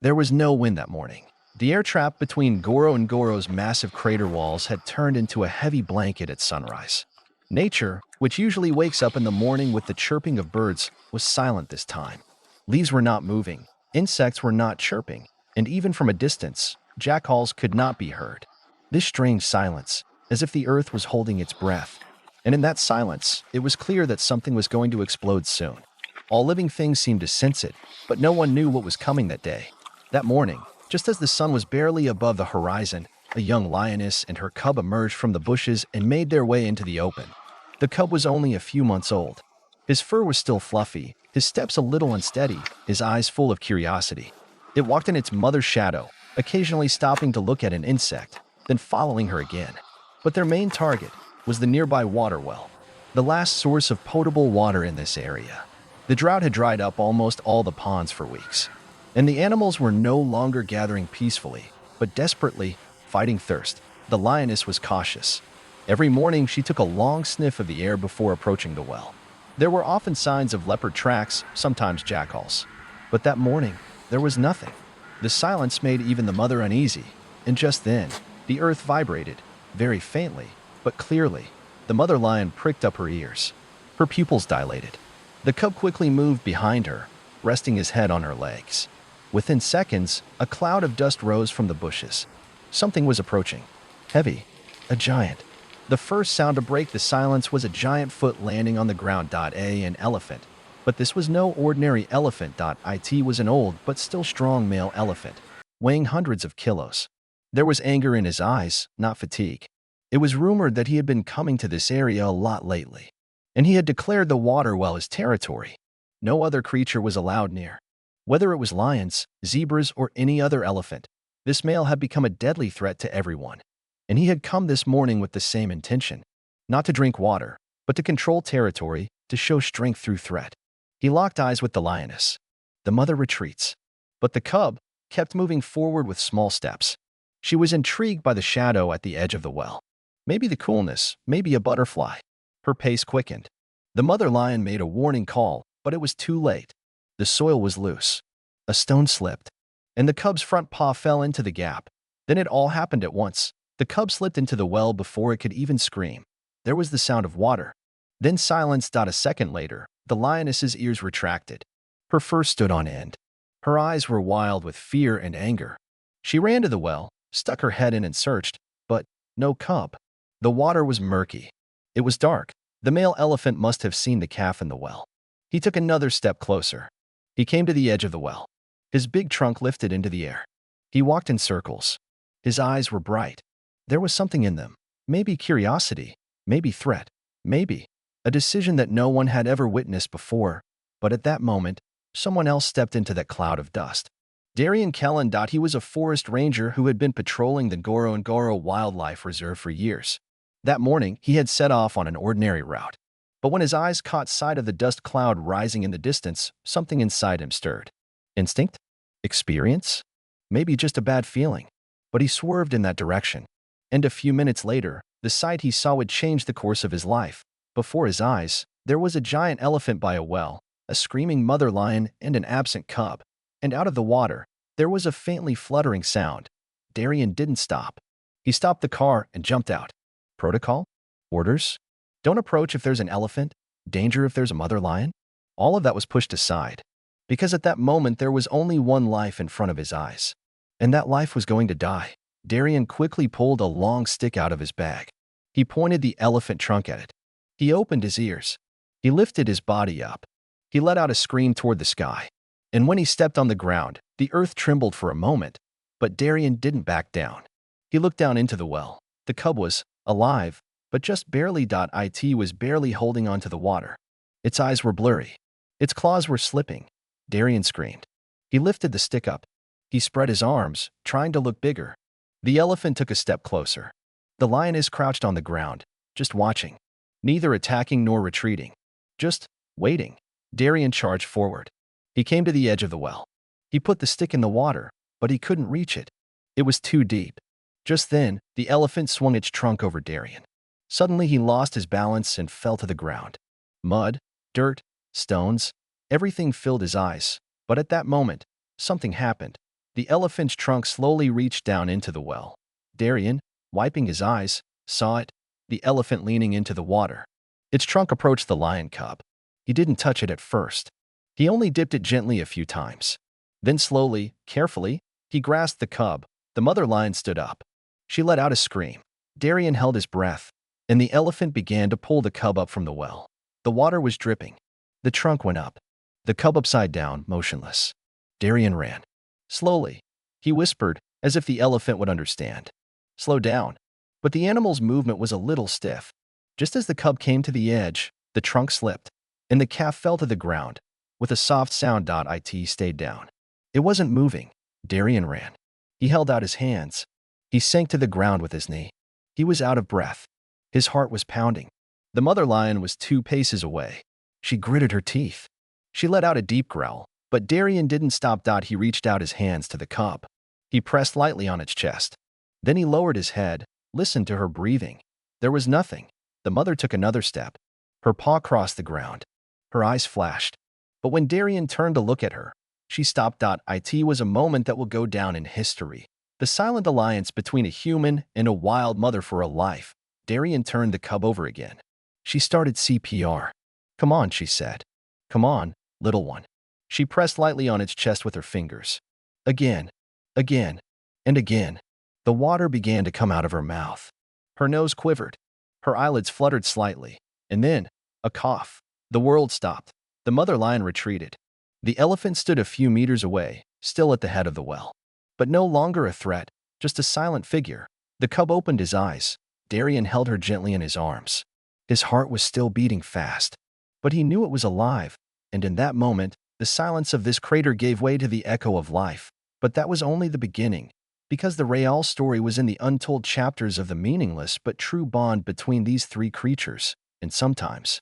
There was no wind that morning. The air trap between Ngoro and Ngoro's massive crater walls had turned into a heavy blanket at sunrise. Nature, which usually wakes up in the morning with the chirping of birds, was silent this time. Leaves were not moving, insects were not chirping, and even from a distance, jackals could not be heard. This strange silence, as if the earth was holding its breath. And in that silence, it was clear that something was going to explode soon. All living things seemed to sense it, but no one knew what was coming that day. That morning, just as the sun was barely above the horizon, a young lioness and her cub emerged from the bushes and made their way into the open. The cub was only a few months old. His fur was still fluffy, his steps a little unsteady, his eyes full of curiosity. It walked in its mother's shadow, occasionally stopping to look at an insect, then following her again. But their main target was the nearby water well, the last source of potable water in this area. The drought had dried up almost all the ponds for weeks, and the animals were no longer gathering peacefully, but desperately fighting thirst. The lioness was cautious. Every morning she took a long sniff of the air before approaching the well. There were often signs of leopard tracks, sometimes jackals. But that morning, there was nothing. The silence made even the mother uneasy, and just then, the earth vibrated, very faintly, but clearly. The mother lion pricked up her ears. Her pupils dilated. The cub quickly moved behind her, resting his head on her legs. Within seconds, a cloud of dust rose from the bushes. Something was approaching. Heavy. A giant. The first sound to break the silence was a giant foot landing on the ground. An elephant. But this was no ordinary elephant. It was an old but still strong male elephant, weighing hundreds of kilos. There was anger in his eyes, not fatigue. It was rumored that he had been coming to this area a lot lately, and he had declared the water well his territory. No other creature was allowed near. Whether it was lions, zebras, or any other elephant, this male had become a deadly threat to everyone. And he had come this morning with the same intention, not to drink water, but to control territory, to show strength through threat. He locked eyes with the lioness. The mother retreats. But the cub kept moving forward with small steps. She was intrigued by the shadow at the edge of the well. Maybe the coolness, maybe a butterfly. Her pace quickened. The mother lion made a warning call, but it was too late. The soil was loose. A stone slipped, and the cub's front paw fell into the gap. Then it all happened at once. The cub slipped into the well before it could even scream. There was the sound of water. Then silence. A second later, the lioness's ears retracted. Her fur stood on end. Her eyes were wild with fear and anger. She ran to the well, stuck her head in and searched, but no cub. The water was murky. It was dark. The male elephant must have seen the calf in the well. He took another step closer. He came to the edge of the well. His big trunk lifted into the air. He walked in circles. His eyes were bright. There was something in them. Maybe curiosity, maybe threat, maybe a decision that no one had ever witnessed before. But at that moment, someone else stepped into that cloud of dust. Darian Kellan. He was a forest ranger who had been patrolling the Ngoro Ngoro Wildlife Reserve for years. That morning, he had set off on an ordinary route. But when his eyes caught sight of the dust cloud rising in the distance, something inside him stirred. Instinct? Experience? Maybe just a bad feeling. But he swerved in that direction. And a few minutes later, the sight he saw would change the course of his life. Before his eyes, there was a giant elephant by a well, a screaming mother lion, and an absent cub. And out of the water, there was a faintly fluttering sound. Darian didn't stop. He stopped the car and jumped out. Protocol? Orders? Don't approach if there's an elephant. Danger if there's a mother lion. All of that was pushed aside, because at that moment there was only one life in front of his eyes. And that life was going to die. Darian quickly pulled a long stick out of his bag. He pointed the elephant trunk at it. He opened his ears. He lifted his body up. He let out a scream toward the sky. And when he stepped on the ground, the earth trembled for a moment. But Darian didn't back down. He looked down into the well. The cub was alive, but just barely. It was barely holding onto the water. Its eyes were blurry. Its claws were slipping. Darian screamed. He lifted the stick up. He spread his arms, trying to look bigger. The elephant took a step closer. The lioness crouched on the ground, just watching, neither attacking nor retreating, just waiting. Darian charged forward. He came to the edge of the well. He put the stick in the water, but he couldn't reach it. It was too deep. Just then, the elephant swung its trunk over Darian. Suddenly, he lost his balance and fell to the ground. Mud, dirt, stones, everything filled his eyes. But at that moment, something happened. The elephant's trunk slowly reached down into the well. Darian, wiping his eyes, saw it, the elephant leaning into the water. Its trunk approached the lion cub. He didn't touch it at first. He only dipped it gently a few times. Then slowly, carefully, he grasped the cub. The mother lion stood up. She let out a scream. Darian held his breath, and the elephant began to pull the cub up from the well. The water was dripping. The trunk went up. The cub upside down, motionless. Darian ran. Slowly. He whispered, as if the elephant would understand. Slow down. But the animal's movement was a little stiff. Just as the cub came to the edge, the trunk slipped, and the calf fell to the ground. With a soft sound, it stayed down. It wasn't moving. Darian ran. He held out his hands. He sank to the ground with his knee. He was out of breath. His heart was pounding. The mother lion was 2 paces away. She gritted her teeth. She let out a deep growl, but Darian didn't stop. He reached out his hands to the cub. He pressed lightly on its chest. Then he lowered his head, listened to her breathing. There was nothing. The mother took another step. Her paw crossed the ground. Her eyes flashed. But when Darian turned to look at her, she stopped. It was a moment that will go down in history. The silent alliance between a human and a wild mother for a life. Darian turned the cub over again. She started CPR. Come on, she said. Come on, little one. She pressed lightly on its chest with her fingers. Again, again, and again. The water began to come out of her mouth. Her nose quivered. Her eyelids fluttered slightly. And then, a cough. The world stopped. The mother lion retreated. The elephant stood a few meters away, still at the head of the well. But no longer a threat, just a silent figure. The cub opened his eyes. Darian held her gently in his arms. His heart was still beating fast. But he knew it was alive, and in that moment, the silence of this crater gave way to the echo of life. But that was only the beginning, because the real story was in the untold chapters of the meaningless but true bond between these 3 creatures, and sometimes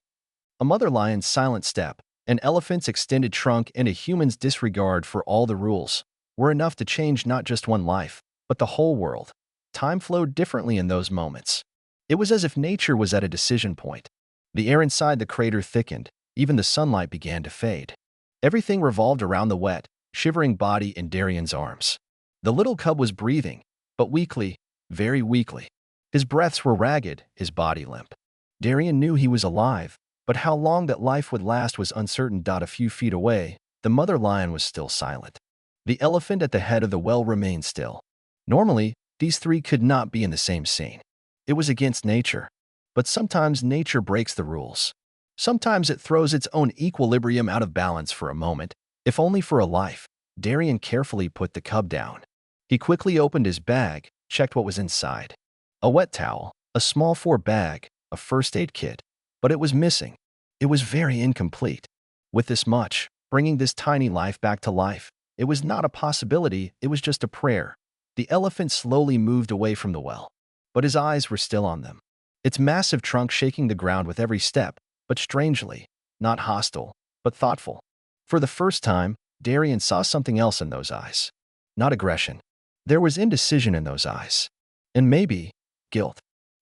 a mother lion's silent step, an elephant's extended trunk, and a human's disregard for all the rules were enough to change not just one life, but the whole world. Time flowed differently in those moments. It was as if nature was at a decision point. The air inside the crater thickened. Even the sunlight began to fade. Everything revolved around the wet, shivering body in Darian's arms. The little cub was breathing, but weakly, very weakly. His breaths were ragged, his body limp. Darian knew he was alive, but how long that life would last was uncertain. A few feet away, the mother lion was still silent. The elephant at the head of the well remained still. Normally, these 3 could not be in the same scene. It was against nature. But sometimes nature breaks the rules. Sometimes it throws its own equilibrium out of balance for a moment, if only for a life. Darian carefully put the cub down. He quickly opened his bag, checked what was inside. A wet towel, a small 4 bag, a first aid kit. But it was missing. It was very incomplete. With this much, bringing this tiny life back to life, it was not a possibility, it was just a prayer. The elephant slowly moved away from the well, but his eyes were still on them. Its massive trunk shaking the ground with every step, but strangely, not hostile, but thoughtful. For the first time, Darian saw something else in those eyes. Not aggression. There was indecision in those eyes. And maybe, guilt.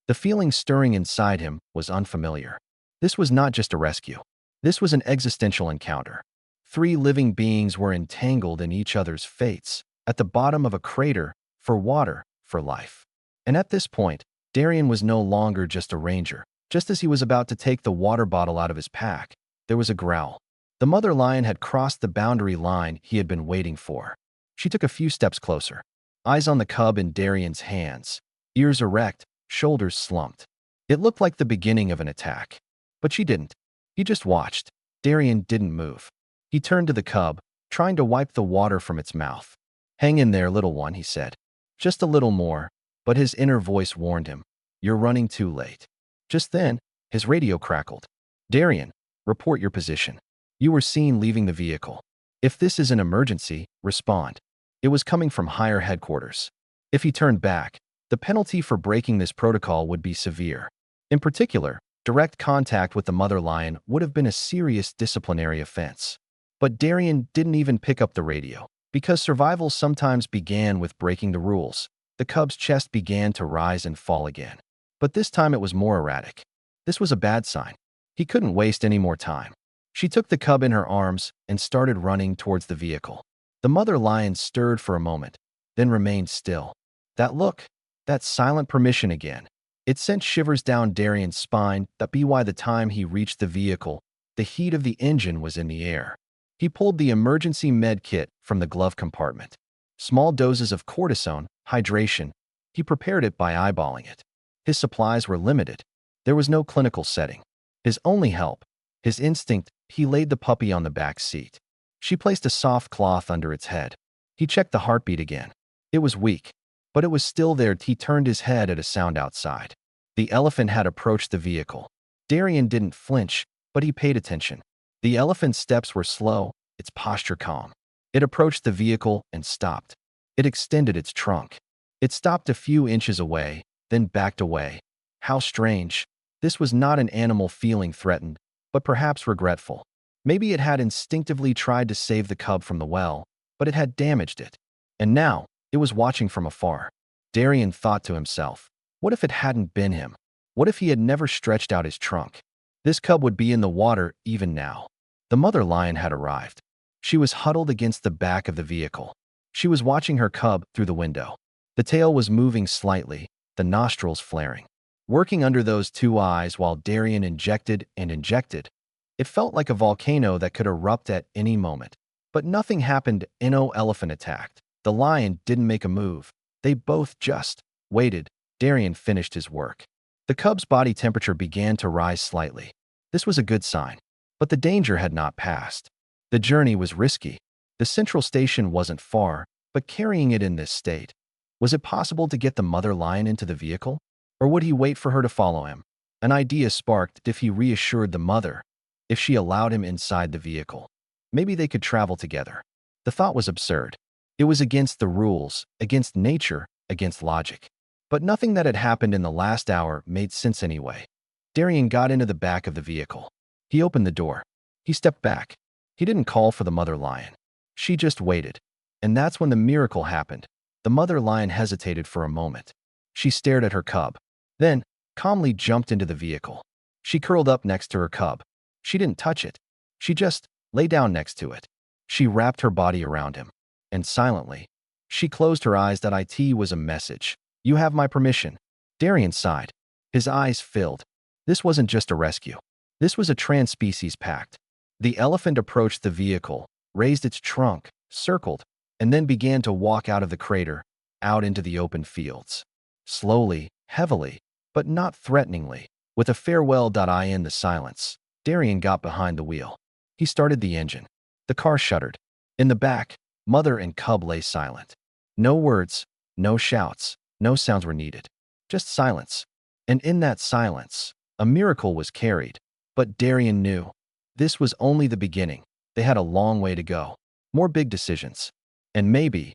The feeling stirring inside him was unfamiliar. This was not just a rescue. This was an existential encounter. 3 living beings were entangled in each other's fates, at the bottom of a crater, for water, for life. And at this point, Darian was no longer just a ranger. Just as he was about to take the water bottle out of his pack, there was a growl. The mother lion had crossed the boundary line he had been waiting for. She took a few steps closer, eyes on the cub in Darian's hands, ears erect, shoulders slumped. It looked like the beginning of an attack. But she didn't. He just watched. Darian didn't move. He turned to the cub, trying to wipe the water from its mouth. Hang in there, little one, he said. Just a little more. But his inner voice warned him. You're running too late. Just then, his radio crackled. Darian, report your position. You were seen leaving the vehicle. If this is an emergency, respond. It was coming from higher headquarters. If he turned back, the penalty for breaking this protocol would be severe. In particular, direct contact with the mother lion would have been a serious disciplinary offense. But Darian didn't even pick up the radio. Because survival sometimes began with breaking the rules, the cub's chest began to rise and fall again. But this time it was more erratic. This was a bad sign. He couldn't waste any more time. She took the cub in her arms and started running towards the vehicle. The mother lion stirred for a moment, then remained still. That look, that silent permission again. It sent shivers down Darian's spine. That be why the time he reached the vehicle, the heat of the engine was in the air. He pulled the emergency med kit from the glove compartment. Small doses of cortisone, hydration. He prepared it by eyeballing it. His supplies were limited. There was no clinical setting. His only help, his instinct. He laid the puppy on the back seat. She placed a soft cloth under its head. He checked the heartbeat again. It was weak, but it was still there. He turned his head at a sound outside. The elephant had approached the vehicle. Darian didn't flinch, but he paid attention. The elephant's steps were slow, its posture calm. It approached the vehicle and stopped. It extended its trunk. It stopped a few inches away, then backed away. How strange. This was not an animal feeling threatened, but perhaps regretful. Maybe it had instinctively tried to save the cub from the well, but it had damaged it. And now, it was watching from afar. Darian thought to himself, what if it hadn't been him? What if he had never stretched out his trunk? This cub would be in the water even now. The mother lion had arrived. She was huddled against the back of the vehicle. She was watching her cub through the window. The tail was moving slightly, the nostrils flaring. Working under those two eyes while Darian injected and injected. It felt like a volcano that could erupt at any moment. But nothing happened. No elephant attacked. The lion didn't make a move. They both just waited. Darian finished his work. The cub's body temperature began to rise slightly. This was a good sign. But the danger had not passed. The journey was risky. The central station wasn't far, but carrying it in this state. Was it possible to get the mother lion into the vehicle? Or would he wait for her to follow him? An idea sparked. If he reassured the mother, if she allowed him inside the vehicle, maybe they could travel together. The thought was absurd. It was against the rules, against nature, against logic. But nothing that had happened in the last hour made sense anyway. Darian got into the back of the vehicle. He opened the door. He stepped back. He didn't call for the mother lion. She just waited. And that's when the miracle happened. The mother lion hesitated for a moment. She stared at her cub. Then, calmly jumped into the vehicle. She curled up next to her cub. She didn't touch it. She just lay down next to it. She wrapped her body around him. And silently, she closed her eyes. That it was a message. You have my permission. Darian sighed. His eyes filled. This wasn't just a rescue. This was a trans-species pact. The elephant approached the vehicle, raised its trunk, circled, and then began to walk out of the crater, out into the open fields. Slowly, heavily, but not threateningly. With a farewell. In the silence, Darian got behind the wheel. He started the engine. The car shuddered. In the back, mother and cub lay silent. No words, no shouts, no sounds were needed. Just silence. And in that silence, a miracle was carried. But Darian knew. This was only the beginning. They had a long way to go. More big decisions. And maybe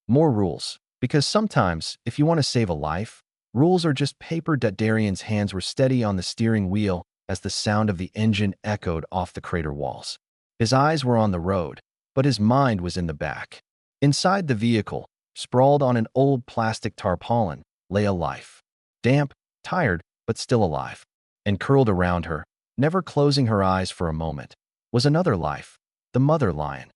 more rules. Because sometimes, if you want to save a life, rules are just paper. Darian's hands were steady on the steering wheel as the sound of the engine echoed off the crater walls. His eyes were on the road, but his mind was in the back. Inside the vehicle, sprawled on an old plastic tarpaulin, lay a life. Damp, tired, but still alive. And curled around her, never closing her eyes for a moment, was another life, the mother lion.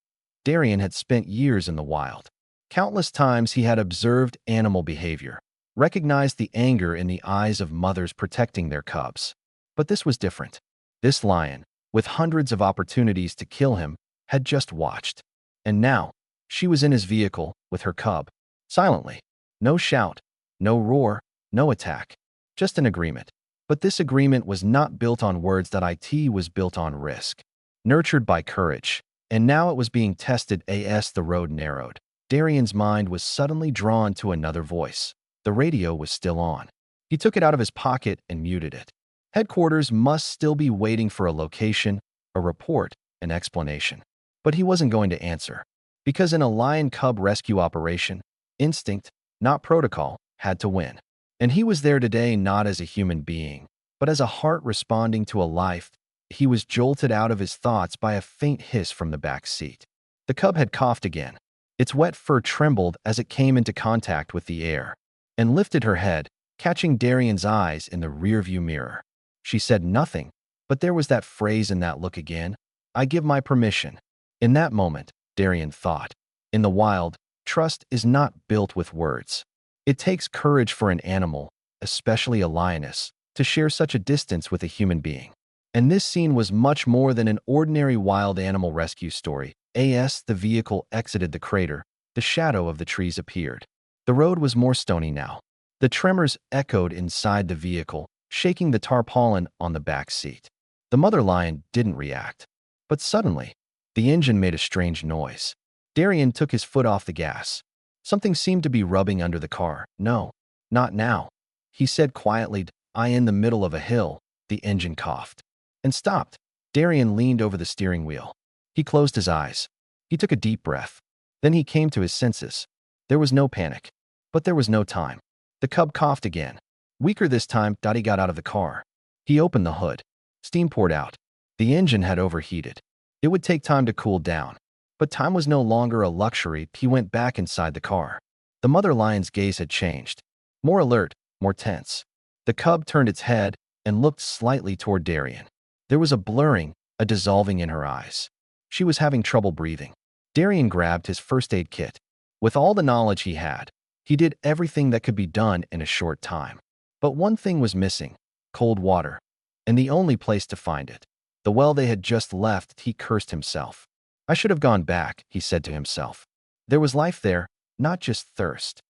Darian had spent years in the wild. Countless times he had observed animal behavior, recognized the anger in the eyes of mothers protecting their cubs. But this was different. This lion, with hundreds of opportunities to kill him, had just watched. And now, she was in his vehicle with her cub, silently. No shout, no roar, no attack, just an agreement. But this agreement was not built on words. It was built on risk, nurtured by courage. And now it was being tested as the road narrowed. Darian's mind was suddenly drawn to another voice. The radio was still on. He took it out of his pocket and muted it. Headquarters must still be waiting for a location, a report, an explanation. But he wasn't going to answer. Because in a lion-cub rescue operation, instinct, not protocol, had to win. And he was there today not as a human being, but as a heart responding to a life. He was jolted out of his thoughts by a faint hiss from the back seat. The cub had coughed again. Its wet fur trembled as it came into contact with the air, and lifted her head, catching Darian's eyes in the rearview mirror. She said nothing, but there was that phrase in that look again. I give my permission. In that moment, Darian thought, In the wild, trust is not built with words. It takes courage for an animal, especially a lioness, to share such a distance with a human being. And this scene was much more than an ordinary wild animal rescue story. As the vehicle exited the crater, the shadow of the trees appeared. The road was more stony now. The tremors echoed inside the vehicle, shaking the tarpaulin on the back seat. The mother lion didn't react. But suddenly, the engine made a strange noise. Darian took his foot off the gas. Something seemed to be rubbing under the car. "No, not now," he said quietly. "I in the middle of a hill." The engine coughed and stopped. Darian leaned over the steering wheel. He closed his eyes. He took a deep breath. Then he came to his senses. There was no panic, but there was no time. The cub coughed again. Weaker this time, Dottie got out of the car. He opened the hood. Steam poured out. The engine had overheated. It would take time to cool down. But time was no longer a luxury. He went back inside the car. The mother lion's gaze had changed. More alert, more tense. The cub turned its head and looked slightly toward Darian. There was a blurring, a dissolving in her eyes. She was having trouble breathing. Darian grabbed his first aid kit. With all the knowledge he had, he did everything that could be done in a short time. But one thing was missing: cold water. And the only place to find it. The well they had just left. He cursed himself. "I should have gone back," he said to himself. There was life there, not just thirst.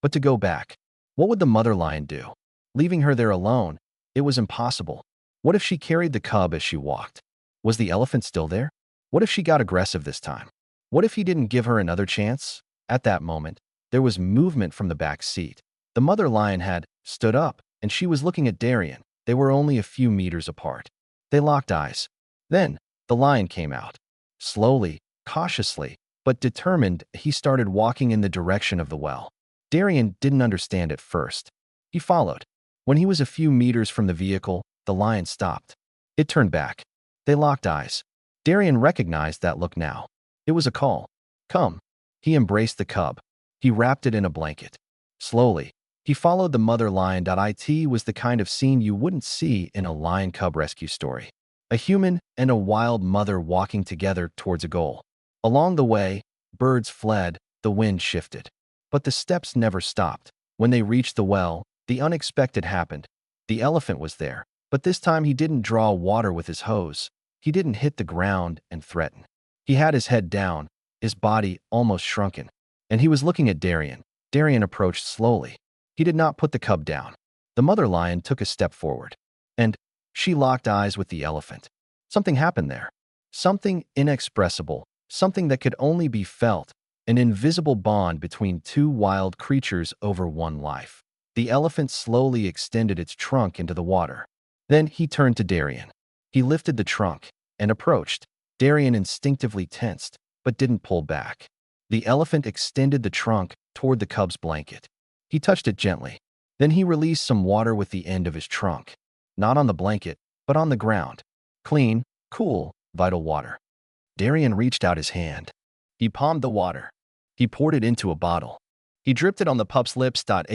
But to go back, what would the mother lion do? Leaving her there alone, it was impossible. What if she carried the cub as she walked? Was the elephant still there? What if she got aggressive this time? What if he didn't give her another chance? At that moment, there was movement from the back seat. The mother lion had stood up, and she was looking at Darian. They were only a few meters apart. They locked eyes. Then, the lion came out. Slowly, cautiously, but determined, he started walking in the direction of the well. Darian didn't understand at first. He followed. When he was a few meters from the vehicle, the lion stopped. It turned back. They locked eyes. Darian recognized that look now. It was a call. "Come." He embraced the cub. He wrapped it in a blanket. Slowly, he followed the mother lion. It was the kind of scene you wouldn't see in a lion-cub rescue story. A human and a wild mother walking together towards a goal. Along the way, birds fled, the wind shifted. But the steps never stopped. When they reached the well, the unexpected happened. The elephant was there, but this time he didn't draw water with his hose. He didn't hit the ground and threaten. He had his head down, his body almost shrunken, and he was looking at Darian. Darian approached slowly. He did not put the cub down. The mother lion took a step forward, and she locked eyes with the elephant. Something happened there. Something inexpressible, something that could only be felt, an invisible bond between two wild creatures over one life. The elephant slowly extended its trunk into the water. Then he turned to Darian. He lifted the trunk and approached. Darian instinctively tensed, but didn't pull back. The elephant extended the trunk toward the cub's blanket. He touched it gently. Then he released some water with the end of his trunk. Not on the blanket, but on the ground. Clean, cool, vital water. Darian reached out his hand. He palmed the water. He poured it into a bottle. He dripped it on the pup's lips. At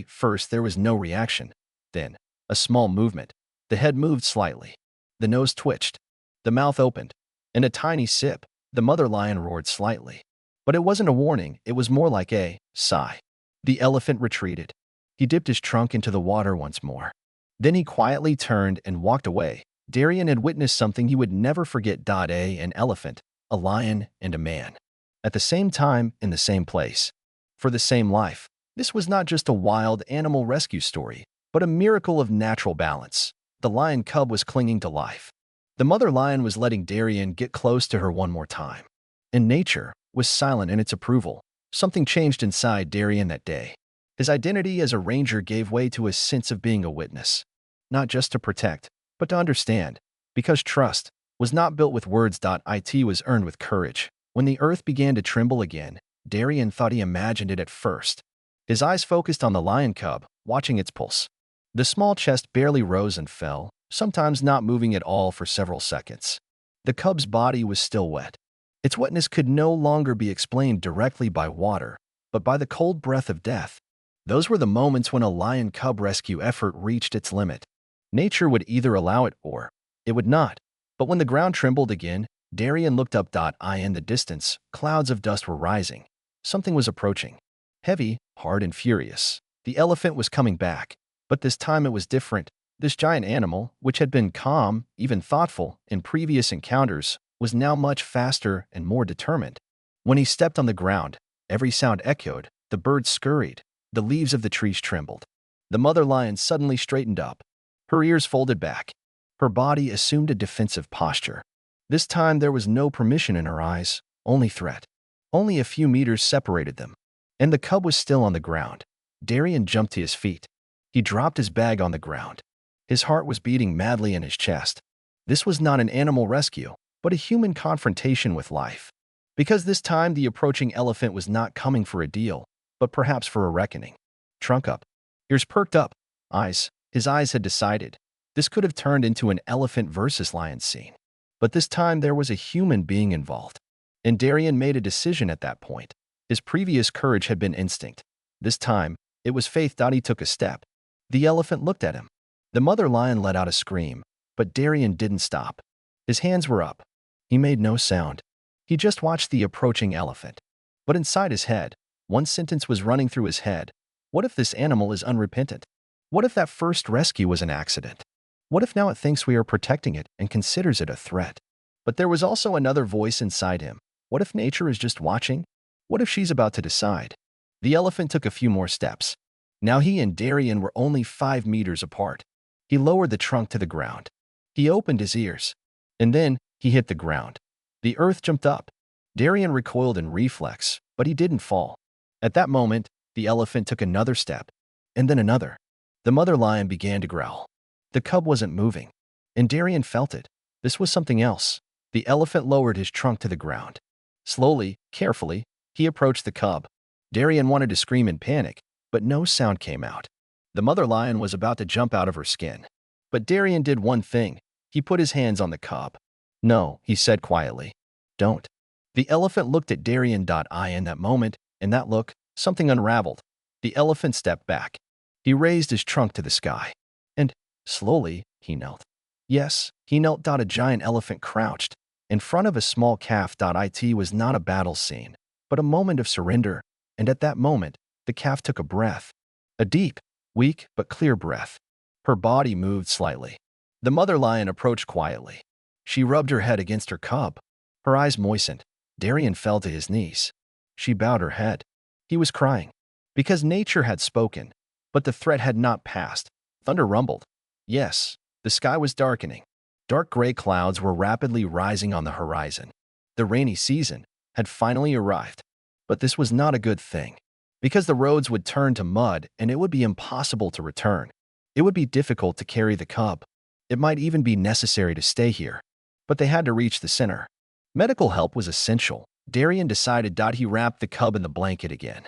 first, there was no reaction. Then, a small movement. The head moved slightly. The nose twitched. The mouth opened. In a tiny sip, the mother lion roared slightly. But it wasn't a warning. It was more like a sigh. The elephant retreated. He dipped his trunk into the water once more. Then he quietly turned and walked away. Darian had witnessed something he would never forget. An elephant, a lion, and a man. At the same time, in the same place. For the same life. This was not just a wild animal rescue story, but a miracle of natural balance. The lion cub was clinging to life. The mother lion was letting Darian get close to her one more time. And nature was silent in its approval. Something changed inside Darian that day. His identity as a ranger gave way to a sense of being a witness. Not just to protect, but to understand. Because trust was not built with words. It was earned with courage. When the earth began to tremble again, Darian thought he imagined it at first. His eyes focused on the lion cub, watching its pulse. The small chest barely rose and fell, sometimes not moving at all for several seconds. The cub's body was still wet. Its wetness could no longer be explained directly by water, but by the cold breath of death. Those were the moments when a lion-cub rescue effort reached its limit. Nature would either allow it or it would not. But when the ground trembled again, Darian looked up. In the distance, clouds of dust were rising. something was approaching. Heavy, hard, and furious. The elephant was coming back. But this time it was different. This giant animal, which had been calm, even thoughtful, in previous encounters, was now much faster and more determined. When he stepped on the ground, every sound echoed, the birds scurried, the leaves of the trees trembled. The mother lion suddenly straightened up. Her ears folded back. Her body assumed a defensive posture. This time there was no permission in her eyes, only threat. Only a few meters separated them. And the cub was still on the ground. Darian jumped to his feet. He dropped his bag on the ground. His heart was beating madly in his chest. This was not an animal rescue, but a human confrontation with life. Because this time the approaching elephant was not coming for a deal, but perhaps for a reckoning. Trunk up. Ears perked up. Eyes. His eyes had decided. This could have turned into an elephant versus lion scene. But this time there was a human being involved. And Darian made a decision at that point. His previous courage had been instinct. This time, it was faith. He took a step. The elephant looked at him. The mother lion let out a scream, but Darian didn't stop. His hands were up. He made no sound. He just watched the approaching elephant. But inside his head, one sentence was running through his head. What if this animal is unrepentant? What if that first rescue was an accident? What if now it thinks we are protecting it and considers it a threat? But there was also another voice inside him. What if nature is just watching? What if she's about to decide? The elephant took a few more steps. Now he and Darian were only 5 meters apart. He lowered the trunk to the ground. He opened his ears. And then he hit the ground. The earth jumped up. Darian recoiled in reflex, but he didn't fall. At that moment, the elephant took another step, and then another. The mother lion began to growl. The cub wasn't moving, and Darian felt it. This was something else. The elephant lowered his trunk to the ground. Slowly, carefully, he approached the cub. Darian wanted to scream in panic, but no sound came out. The mother lion was about to jump out of her skin. But Darian did one thing. He put his hands on the cub. No, he said quietly. Don't. The elephant looked at Darian. In that moment, in that look, something unraveled. The elephant stepped back. He raised his trunk to the sky. And, slowly, he knelt. Yes, he knelt. A giant elephant crouched in front of a small calf. It was not a battle scene, but a moment of surrender. And at that moment, the calf took a breath. A deep, weak, but clear breath. Her body moved slightly. The mother lion approached quietly. She rubbed her head against her cub. Her eyes moistened. Darian fell to his knees. She bowed her head. He was crying. Because nature had spoken. But the threat had not passed. Thunder rumbled. Yes, the sky was darkening. Dark gray clouds were rapidly rising on the horizon. The rainy season had finally arrived. But this was not a good thing. Because the roads would turn to mud and it would be impossible to return. It would be difficult to carry the cub. It might even be necessary to stay here. But they had to reach the center. Medical help was essential. Darian decided. He wrapped the cub in the blanket again.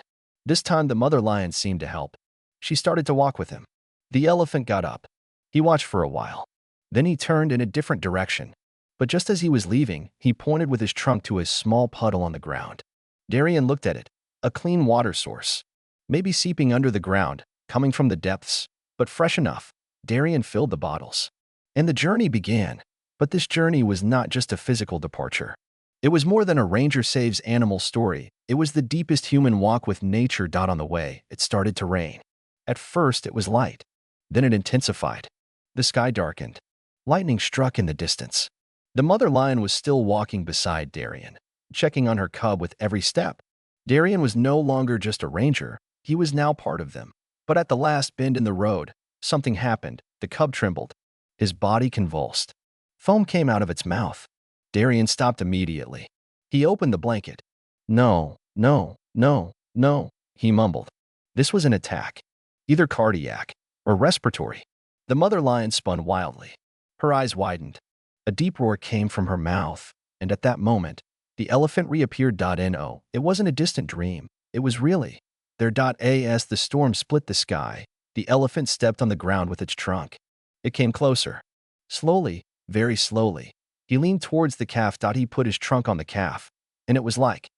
This time the mother lion seemed to help. She started to walk with him. The elephant got up. He watched for a while. Then he turned in a different direction. But just as he was leaving, he pointed with his trunk to a small puddle on the ground. Darian looked at it. A clean water source. Maybe seeping under the ground, coming from the depths, but fresh enough. Darian filled the bottles. And the journey began. But this journey was not just a physical departure. It was more than a ranger saves animal story. It was the deepest human walk with nature. On the way, it started to rain. At first, it was light. Then it intensified. The sky darkened. Lightning struck in the distance. The mother lion was still walking beside Darian, checking on her cub with every step. Darian was no longer just a ranger. He was now part of them. But at the last bend in the road, something happened. The cub trembled. His body convulsed. Foam came out of its mouth. Darian stopped immediately. He opened the blanket. No, no, no, no, he mumbled. This was an attack. Either cardiac or respiratory. The mother lion spun wildly. Her eyes widened. A deep roar came from her mouth, and at that moment, the elephant reappeared. No, it wasn't a distant dream. It was really there. As the storm split the sky, the elephant stepped on the ground with its trunk. It came closer. Slowly, very slowly. He leaned towards the calf. He put his trunk on the calf, and it was like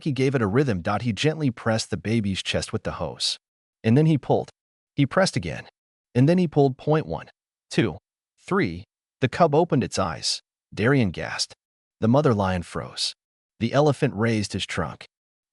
he gave it a rhythm. He gently pressed the baby's chest with the hose. And then he pulled. He pressed again. And then he pulled. 1, 2, 3. The cub opened its eyes. Darian gasped. The mother lion froze. The elephant raised his trunk.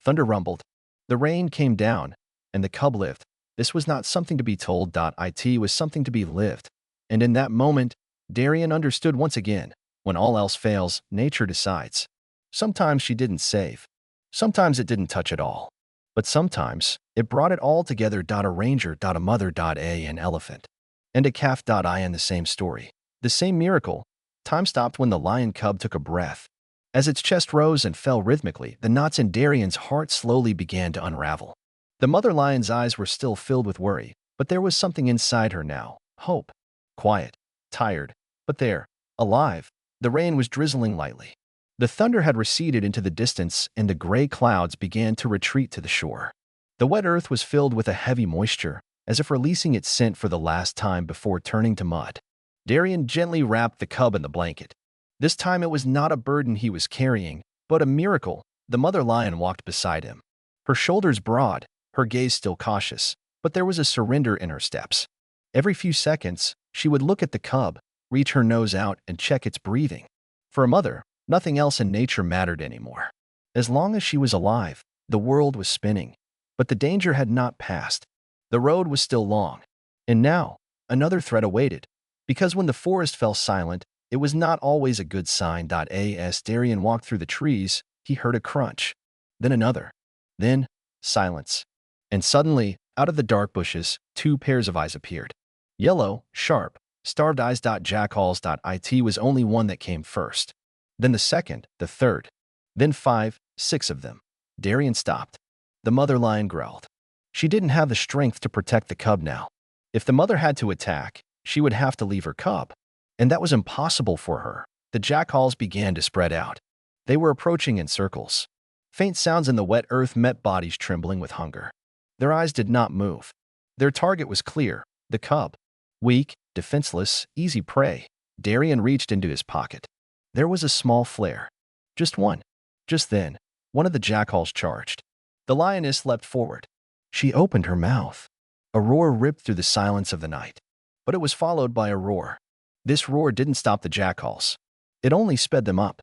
Thunder rumbled. The rain came down, and the cub lived. This was not something to be told. It was something to be lived. And in that moment, Darian understood once again, when all else fails, nature decides. Sometimes she didn't save. Sometimes it didn't touch at all. But sometimes, it brought it all together. A ranger, a mother, an elephant, and a calf. I in the same story. The same miracle. Time stopped when the lion cub took a breath. As its chest rose and fell rhythmically, the knots in Darian's heart slowly began to unravel. The mother lion's eyes were still filled with worry, but there was something inside her now. Hope. Quiet. Tired. But there. Alive. The rain was drizzling lightly. The thunder had receded into the distance, and the gray clouds began to retreat to the shore. The wet earth was filled with a heavy moisture, as if releasing its scent for the last time before turning to mud. Darian gently wrapped the cub in the blanket. This time it was not a burden he was carrying, but a miracle. The mother lion walked beside him. Her shoulders broad, her gaze still cautious, but there was a surrender in her steps. Every few seconds, she would look at the cub, reach her nose out, and check its breathing. For a mother, nothing else in nature mattered anymore. As long as she was alive, the world was spinning. But the danger had not passed. The road was still long. And now, another threat awaited. Because when the forest fell silent, it was not always a good sign. As Darian walked through the trees, he heard a crunch. Then another. Then, silence. And suddenly, out of the dark bushes, two pairs of eyes appeared. Yellow, sharp, starved eyes. Jackals. It was only one that came first. Then the second, the third. Then 5, 6 of them. Darian stopped. The mother lion growled. She didn't have the strength to protect the cub now. If the mother had to attack, she would have to leave her cub. And that was impossible for her. The jackals began to spread out. They were approaching in circles. Faint sounds in the wet earth met bodies trembling with hunger. Their eyes did not move. Their target was clear, the cub. Weak, defenseless, easy prey. Darian reached into his pocket. There was a small flare. Just one. Just then, one of the jackals charged. The lioness leapt forward. She opened her mouth. A roar ripped through the silence of the night. But it was followed by a roar. This roar didn't stop the jackals. It only sped them up.